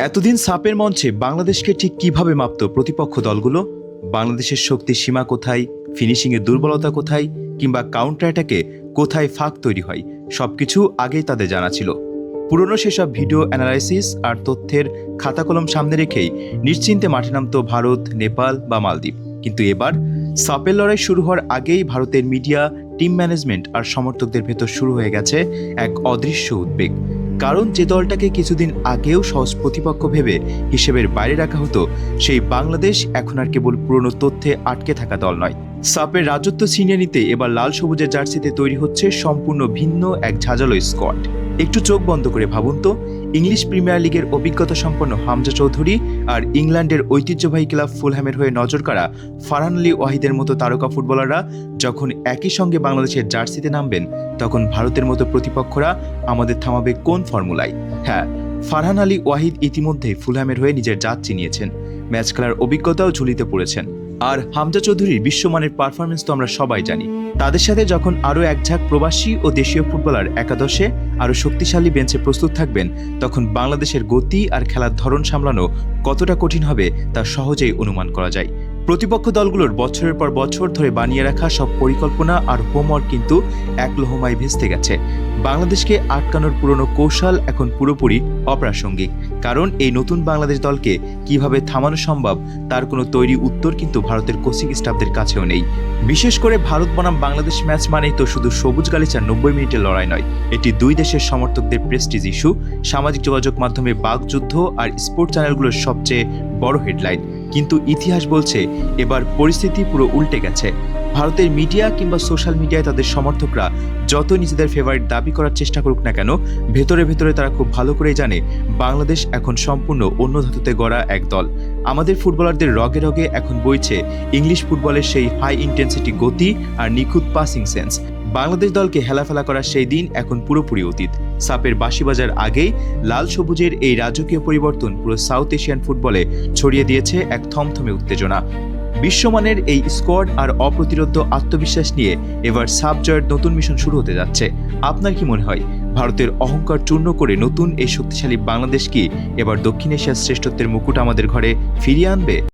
এতদিন সাপের মঞ্চে বাংলাদেশকে ঠিক কিভাবে মাপত প্রতিপক্ষ দলগুলো? বাংলাদেশের শক্তির সীমা কোথায়, ফিনিশিংয়ের দুর্বলতা কোথায়, কিংবা কাউন্টার অ্যাটাকে কোথায় ফাঁক তৈরি হয়, সবকিছু আগেই তাদের জানা ছিল। পুরনো সেসব ভিডিও অ্যানালাইসিস আর তথ্যের খাতা কলম সামনে রেখেই নিশ্চিন্তে মাঠে নামত ভারত, নেপাল বা মালদ্বীপ। কিন্তু এবার সাপের লড়াই শুরু হওয়ার আগেই ভারতের মিডিয়া, টিম ম্যানেজমেন্ট আর সমর্থকদের ভেতর শুরু হয়ে গেছে এক অদৃশ্য উদ্বেগ। কারণ যে দলটাকে কিছুদিন আগেও সহজ প্রতিপক্ষ ভেবে হিসেবের বাইরে রাখা হতো, সেই বাংলাদেশ এখন আর কেবল পুরনো তথ্যে আটকে থাকা দল নয়। সাপের রাজত্ব ছিনিয়ে নিতে এবার লাল সবুজের জার্সিতে তৈরি হচ্ছে সম্পূর্ণ ভিন্ন এক ঝাঁঝালো স্কোয়াড। একটু চোখ বন্ধ করে ভাবুন তো, ইংলিশ প্রিমিয়ার লিগের অভিজ্ঞতা সম্পন্ন হামজা চৌধুরী আর ইংল্যান্ডের ঐতিহ্যবাহী ক্লাব ফুলহ্যামের হয়ে নজর কাড়া ফারহান আলী ওয়াহিদের মতো তারকা ফুটবলাররা যখন একই সঙ্গে বাংলাদেশের জার্সিতে নামবেন, তখন ভারতের মতো প্রতিপক্ষরা আমাদের থামাবে কোন ফর্মুলায়? হ্যাঁ, ফারহান আলী ওয়াহিদ ইতিমধ্যেই ফুলহ্যামের হয়ে নিজের জাত চিনিয়েছেন, ম্যাচ খেলার অভিজ্ঞতাও ঝুলিতে পড়েছেন। আর হামজা চৌধুরীর বিশ্বমানের পারফরমেন্স তো আমরা সবাই জানি। তাদের সাথে যখন আরও এক ঝাঁক প্রবাসী ও দেশীয় ফুটবলার একাদশে আরও শক্তিশালী বেঞ্চে প্রস্তুত থাকবেন, তখন বাংলাদেশের গতি আর খেলার ধরন সামলানো কতটা কঠিন হবে তা সহজেই অনুমান করা যায়। প্রতিপক্ষ দলগুলোর বছরের পর বছর ধরে বানিয়ে রাখা সব পরিকল্পনা আর হোমওয়ার্ক কিন্তু এক লহমায় ভেস্তে গেছে। বাংলাদেশকে আটকানোর পুরনো কৌশল এখন পুরোপুরি অপ্রাসঙ্গিক, কারণ এই নতুন বাংলাদেশ দলকে কিভাবে থামানো সম্ভব তার কোনো তৈরি উত্তর কিন্তু ভারতের কোচিং স্টাফদের কাছেও নেই। বিশেষ করে ভারত বনাম বাংলাদেশ ম্যাচ মানেই তো শুধু সবুজ গালিচার 90 মিনিটের লড়াই নয়, এটি দুই দেশের সমর্থকদের প্রেস্টিজ ইস্যু, সামাজিক যোগাযোগ মাধ্যমে বাকযুদ্ধ আর স্পোর্ট চ্যানেলগুলোর সবচেয়ে বড় হেডলাইন। কিন্তু ইতিহাস বলছে এবার পরিস্থিতি পুরো উল্টে গেছে। ভারতের মিডিয়া কিংবা সোশ্যাল মিডিয়ায় তাদের সমর্থকরা যত নিজেদের ফেভারিট দাবি করার চেষ্টা করুক না কেন, ভেতরে ভেতরে তারা খুব ভালো করেই জানে বাংলাদেশ এখন সম্পূর্ণ অন্য ধাতুতে গড়া এক দল। আমাদের ফুটবলারদের রগে রগে এখন বইছে ইংলিশ ফুটবলের সেই হাই ইন্টেন্সিটি গতি আর নিখুঁত পাসিং সেন্স। বাংলাদেশ দলকে হেলাফেলা করার সেই দিন এখন পুরোপুরি অতীত। সাপের বাঁশি বাজার আগেই লাল সবুজের এই রাজকীয় পরিবর্তন পুরো সাউথ এশিয়ান ফুটবলে ছড়িয়ে দিয়েছে এক থমথমে উত্তেজনা। বিশ্বমানের এই স্কোয়াড আর অপ্রতিরোধ্য আত্মবিশ্বাস নিয়ে এবার সাপ জয়ের নতুন মিশন শুরু হতে যাচ্ছে। আপনার কি মনে হয়, ভারতের অহংকার চূর্ণ করে নতুন এই শক্তিশালী বাংলাদেশ কি এবার দক্ষিণ এশিয়ার শ্রেষ্ঠত্বের মুকুট আমাদের ঘরে ফিরিয়ে আনবে?